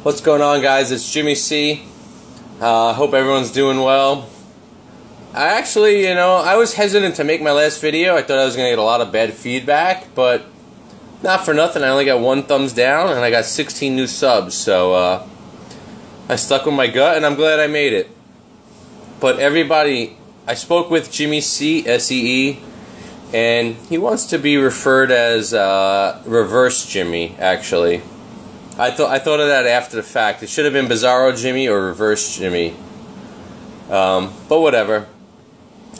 What's going on, guys? It's Jimmy C. Hope everyone's doing well. I actually, I was hesitant to make my last video. I thought I was going to get a lot of bad feedback, but not for nothing. I only got 1 thumbs down, and I got 16 new subs, so I stuck with my gut, and I'm glad I made it. But everybody, I spoke with Jimmy C, S-E-E, and he wants to be referred as Reverse Jimmy, actually. I thought of that after the fact. It should have been Bizarro Jimmy or Reverse Jimmy. But whatever.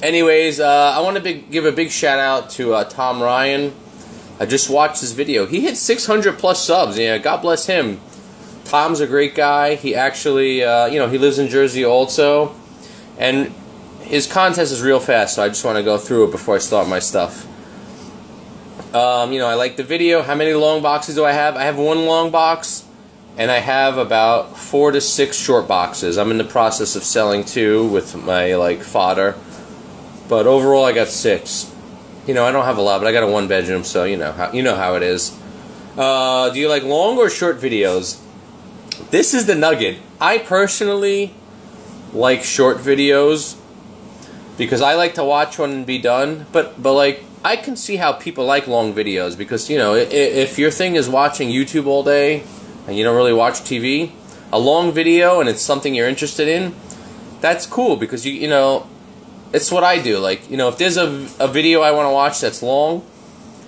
Anyways, I want to give a big shout out to Tom Ryan. I just watched his video. He hit 600 plus subs. Yeah, God bless him. Tom's a great guy. He actually, he lives in Jersey also. And his contest is real fast, so I just want to go through it before I start my stuff. I like the video. How many long boxes do I have? I have 1 long box, and I have about 4 to 6 short boxes. I'm in the process of selling 2 with my, fodder. But overall, I got 6. I don't have a lot, but I got a 1-bedroom, so you know how it is. Do you like long or short videos? This is the nugget. I personally like short videos because I like to watch one and be done. But I can see how people like long videos because, if your thing is watching YouTube all day and you don't really watch TV, a long video and it's something you're interested in, that's cool because, it's what I do. If there's a video I want to watch that's long,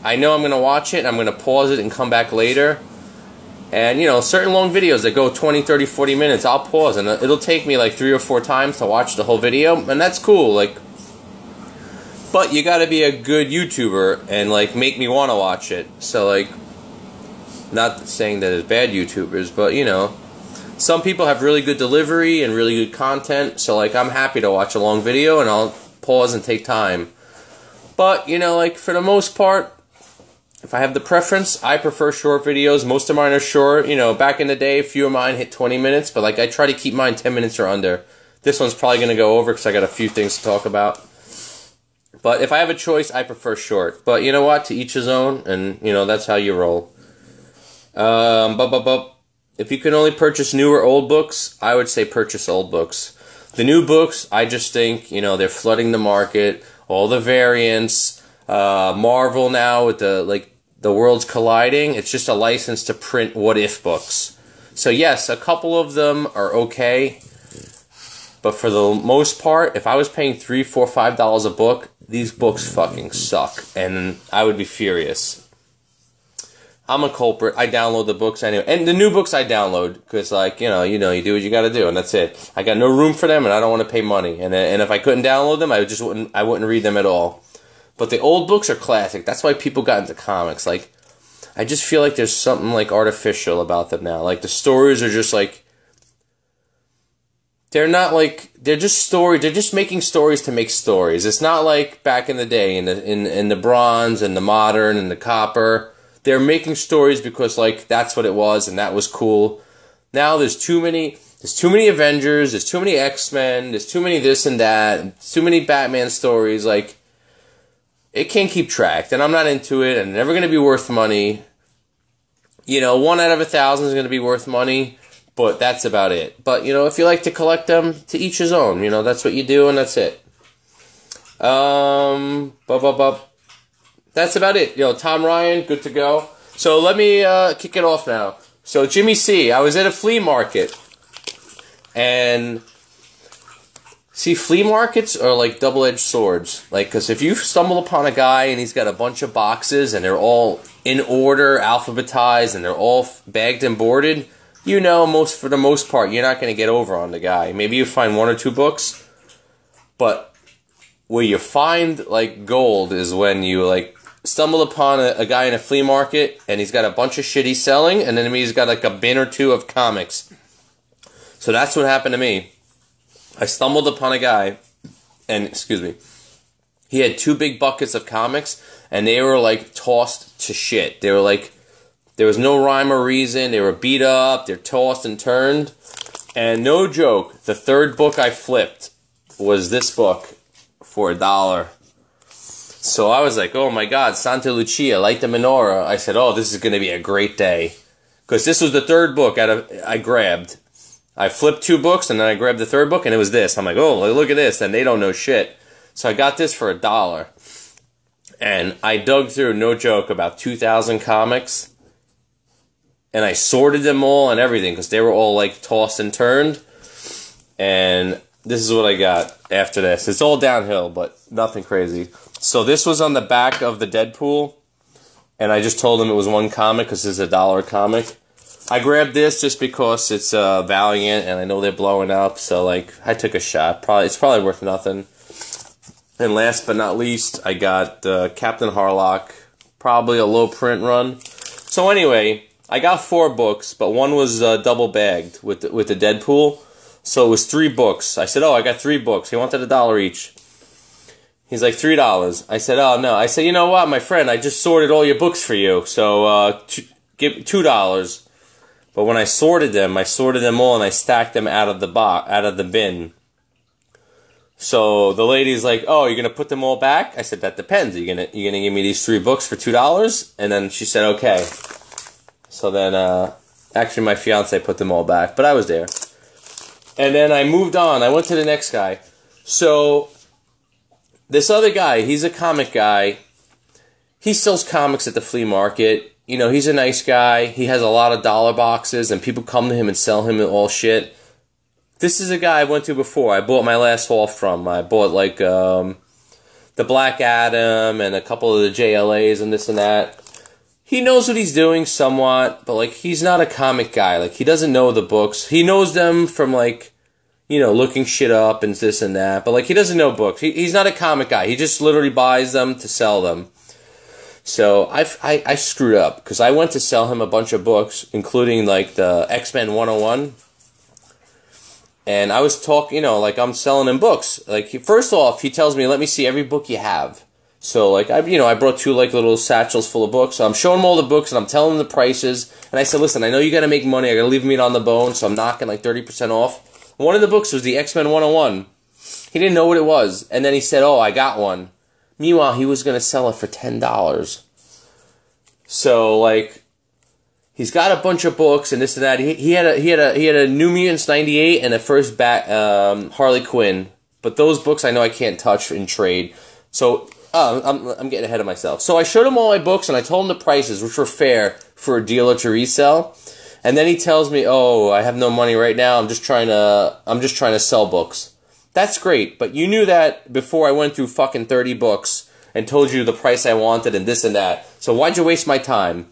I know I'm going to watch it, I'm going to pause it and come back later. And, certain long videos that go 20, 30, 40 minutes, I'll pause and it'll take me 3 or 4 times to watch the whole video, and that's cool. But you gotta be a good YouTuber and make me want to watch it. So not saying that it's bad YouTubers, but some people have really good delivery and really good content. So I'm happy to watch a long video and I'll pause and take time. But for the most part, if I have the preference, I prefer short videos. Most of mine are short. Back in the day, a few of mine hit 20 minutes, but I try to keep mine 10 minutes or under. This one's probably gonna go over because I got a few things to talk about. But if I have a choice, I prefer short. But you know what? To each his own, and that's how you roll. If you can only purchase new or old books, I would say purchase old books. The new books, I just think, they're flooding the market. All the variants, Marvel now with the worlds colliding. It's just a license to print what-if books. So yes, a couple of them are okay. But for the most part, if I was paying $3, $4, $5 a book, these books fucking suck, and I would be furious. I'm a culprit. I download the books anyway, and the new books I download because, you do what you got to do, and that's it. I got no room for them, and I don't want to pay money. And if I couldn't download them, I wouldn't read them at all. But the old books are classic. That's why people got into comics. I just feel like there's something artificial about them now. The stories are just they're not they're just stories. They're just making stories to make stories. It's not like back in the day in the bronze and the modern and the copper. They're making stories because that's what it was and that was cool. Now there's too many Avengers, there's too many X-Men, there's too many this and that, and too many Batman stories. It can't keep track, and I'm not into it, and they're never going to be worth money. 1 out of 1,000 is going to be worth money. But that's about it. But, if you like to collect them, to each his own. That's what you do, and that's it. That's about it. Tom Ryan, good to go. So let me kick it off now. So Jimmy C, I was at a flea market. And, see, flea markets are double-edged swords. Because if you stumble upon a guy and he's got a bunch of boxes and they're all in order, alphabetized, and they're all bagged and boarded, for the most part, you're not going to get over on the guy. Maybe you find 1 or 2 books, but where you find, gold is when you, stumble upon a guy in a flea market, and he's got a bunch of shit he's selling, and then he's got, a bin or 2 of comics. So that's what happened to me. I stumbled upon a guy, and, he had 2 big buckets of comics, and they were, tossed to shit. They were, there was no rhyme or reason. They were beat up. They're tossed and turned. And no joke, the 3rd book I flipped was this book for $1. So I was like, oh my God, Santa Lucia, light the menorah. I said, oh, this is going to be a great day. Because this was the third book I grabbed. I flipped 2 books, and then I grabbed the third book, and it was this. I'm like, oh, look at this, and they don't know shit. So I got this for $1. And I dug through, no joke, about 2,000 comics. And I sorted them all and everything, because they were all, like, tossed and turned. And this is what I got after this. It's all downhill, but nothing crazy. So this was on the back of the Deadpool. And I just told him it was 1 comic because it's a $1 comic. I grabbed this just because it's Valiant and I know they're blowing up. So, like, I took a shot. It's probably worth nothing. And last but not least, I got Captain Harlock. Probably a low print run. So anyway, I got 4 books, but one was double bagged with the Deadpool. So it was 3 books. I said, oh, I got 3 books. He wanted $1 each. He's like, $3. I said, oh, no. I said, you know what, my friend, I just sorted all your books for you, so give $2. But when I sorted them all, and I stacked them out of the bin. So the lady's like, oh, you're going to put them all back? I said, that depends. Are you gonna give me these 3 books for $2? And then she said, okay. So then, actually, my fiance put them all back, but I was there. And then I moved on. I went to the next guy. So this other guy, he's a comic guy. He sells comics at the flea market. You know, he's a nice guy. He has a lot of dollar boxes, and people come to him and sell him all shit. This is a guy I went to before. I bought my last haul from. I bought, like, the Black Adam and a couple of the JLAs and this and that. He knows what he's doing somewhat, but, like, he's not a comic guy. Like, he doesn't know the books. He knows them from, like, you know, looking shit up and this and that. But, like, he doesn't know books. He's not a comic guy. He just literally buys them to sell them. So, I screwed up. Because I went to sell him a bunch of books, including, like, the X-Men 101. And I was talking, you know, like, I'm selling him books. Like, first off, he tells me, let me see every book you have. So, like, I brought 2, like, little satchels full of books. So I'm showing him all the books, and I'm telling him the prices. And I said, listen, I know you got to make money. I got to leave meat on the bone, so I'm knocking, like, 30% off. One of the books was the X-Men 101. He didn't know what it was. And then he said, oh, I got one. Meanwhile, he was going to sell it for $10. So, like, he's got a bunch of books and this and that. He had a New Mutants 98 and a first Harley Quinn. But those books I know I can't touch in trade. So, I'm getting ahead of myself. So I showed him all my books and I told him the prices, which were fair for a dealer to resell. And then he tells me, oh, I have no money right now. I'm just trying to sell books. That's great, but you knew that before I went through fucking 30 books and told you the price I wanted and this and that. So why'd you waste my time?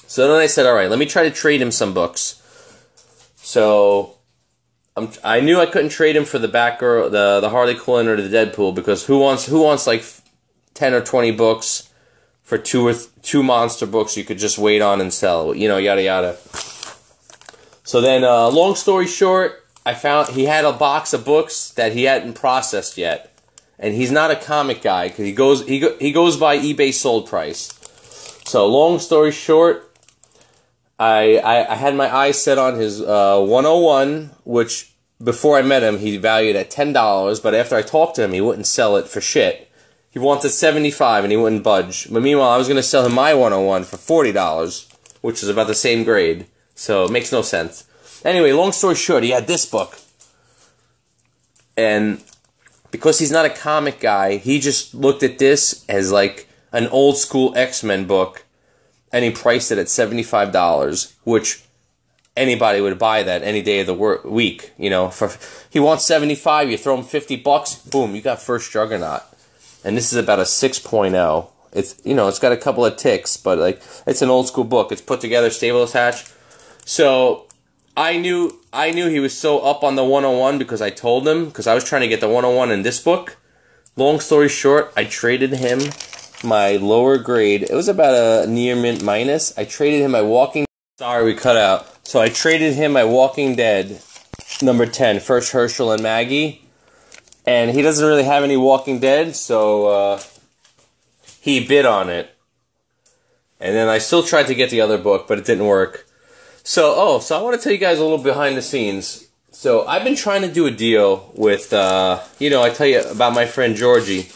So then I said, all right, let me try to trade him some books. So I knew I couldn't trade him for the Batgirl, the Harley Quinn or the Deadpool, because who wants like 10 or 20 books for two monster books you could just wait on and sell, you know, yada yada. So then, long story short, I found he had a box of books that he hadn't processed yet, and he's not a comic guy because he goes by eBay sold price. So long story short, I had my eyes set on his 101, which before I met him he valued at $10, but after I talked to him he wouldn't sell it for shit. He wanted $75 and he wouldn't budge. But meanwhile I was going to sell him my 101 for $40, which is about the same grade. So it makes no sense. Anyway, long story short, he had this book. And because he's not a comic guy, he just looked at this as like an old school X-Men book. And he priced it at $75, which anybody would buy that any day of the week. You know, he wants $75, you throw him $50, boom, you got First Juggernaut. And this is about a 6.0. It's, you know, it's got a couple of ticks, but like it's an old school book. It's put together, stable attached. So I knew he was so up on the 101 because I told him, because I was trying to get the 101 in this book. Long story short, I traded him my lower grade. It was about a near mint minus. I traded him my Walking... Sorry, we cut out. So I traded him my Walking Dead number 10, First Herschel and Maggie. And he doesn't really have any Walking Dead, so he bid on it. And then I still tried to get the other book, but it didn't work. So I want to tell you guys a little behind the scenes. So I've been trying to do a deal with, you know, I tell you about my friend Georgie.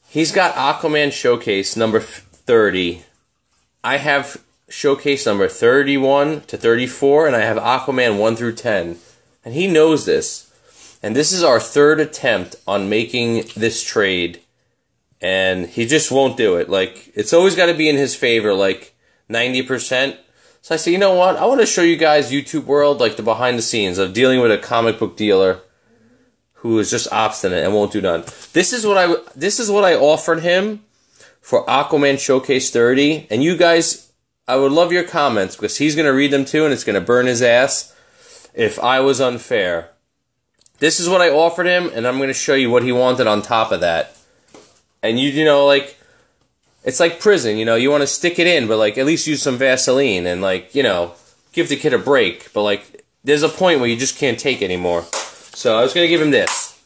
He's got Aquaman Showcase number 30. I have showcase number 31 to 34, and I have Aquaman 1 through 10. And he knows this. And this is our third attempt on making this trade. And he just won't do it. Like, it's always got to be in his favor, like 90%. So I say, you know what? I want to show you guys YouTube world, like the behind the scenes of dealing with a comic book dealer who is just obstinate and won't do none. This is what I offered him for Aquaman Showcase 30. And you guys, I would love your comments because he's going to read them too and it's going to burn his ass if I was unfair. This is what I offered him, and I'm going to show you what he wanted on top of that. And you know, like, it's like prison, you know, you want to stick it in, but, like, at least use some Vaseline and, like, you know, give the kid a break. But, like, there's a point where you just can't take anymore. So I was going to give him this.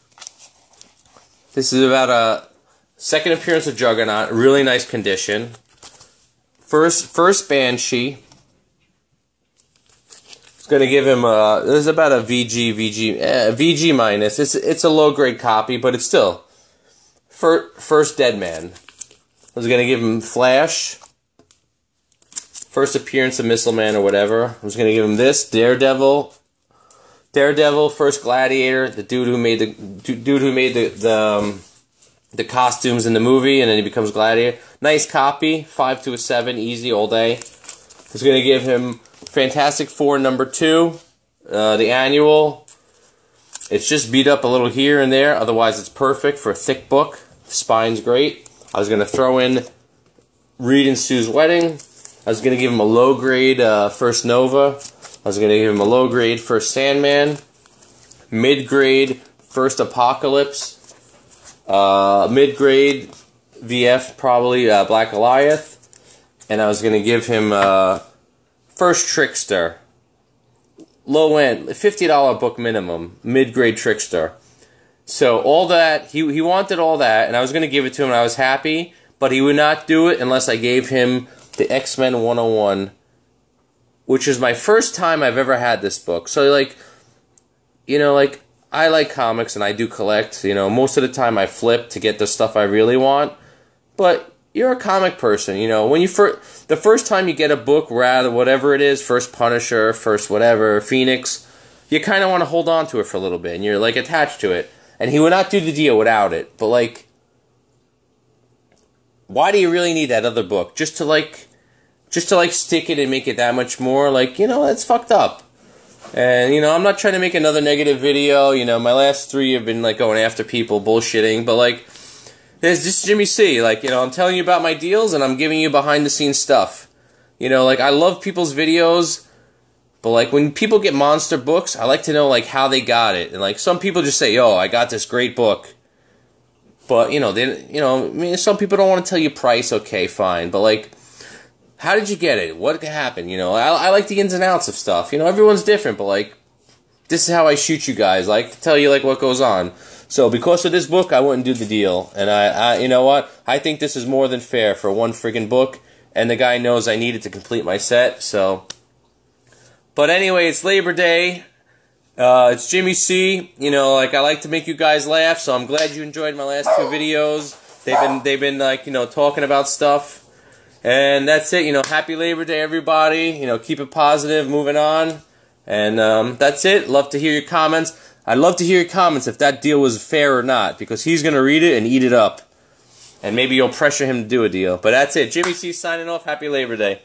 This is about a second appearance of Juggernaut, really nice condition. First Banshee. Going to give him this is about a VG minus. It's a low grade copy, but it's still first Deadman. I was going to give him Flash, first appearance of Missile Man or whatever. I was going to give him this Daredevil, first Gladiator, the dude who made the costumes in the movie, and then he becomes Gladiator. Nice copy, 5 to a 7, easy all day. I was going to give him Fantastic Four number 2, the annual. It's just beat up a little here and there. Otherwise, it's perfect for a thick book. The spine's great. I was going to throw in Reed and Sue's Wedding. I was going to give him a low grade First Nova. I was going to give him a low grade First Sandman. Mid grade First Apocalypse. Mid grade VF probably Black Goliath. And I was going to give him First Trickster, low end, $50 book minimum, mid-grade Trickster. So all that, he wanted all that, and I was going to give it to him, and I was happy, but he would not do it unless I gave him the X-Men 101, which is my first time I've ever had this book. So, like, you know, like, I like comics, and I do collect. You know, most of the time I flip to get the stuff I really want, but you're a comic person, you know. When you the first time you get a book, rather whatever it is, first Punisher, first whatever, Phoenix, you kind of want to hold on to it for a little bit, and you're like attached to it. And he would not do the deal without it. But like, why do you really need that other book? Just to like stick it and make it that much more? Like, you know, that's fucked up. And you know, I'm not trying to make another negative video. You know, my last 3 have been like going after people, bullshitting, but like. There's just Jimmy C. Like, you know, I'm telling you about my deals, and I'm giving you behind-the-scenes stuff. You know, like, I love people's videos, but, like, when people get monster books, I like to know, like, how they got it. And, like, some people just say, yo, I got this great book. But, you know, I mean, some people don't want to tell you price, okay, fine. But, like, how did you get it? What happened? You know, I like the ins and outs of stuff. You know, everyone's different, but, like, this is how I shoot you guys. I like to tell you, like, what goes on. So because of this book, I wouldn't do the deal. And I you know what? I think this is more than fair for one friggin' book. And the guy knows I need it to complete my set, so. But anyway, it's Labor Day. It's Jimmy C. You know, like, I like to make you guys laugh, so I'm glad you enjoyed my last 2 videos. They've been like, you know, talking about stuff. And that's it. You know, happy Labor Day, everybody. You know, keep it positive, moving on. And that's it. Love to hear your comments. I'd love to hear your comments if that deal was fair or not, because he's going to read it and eat it up. And maybe you'll pressure him to do a deal. But that's it. Jimmy C signing off. Happy Labor Day.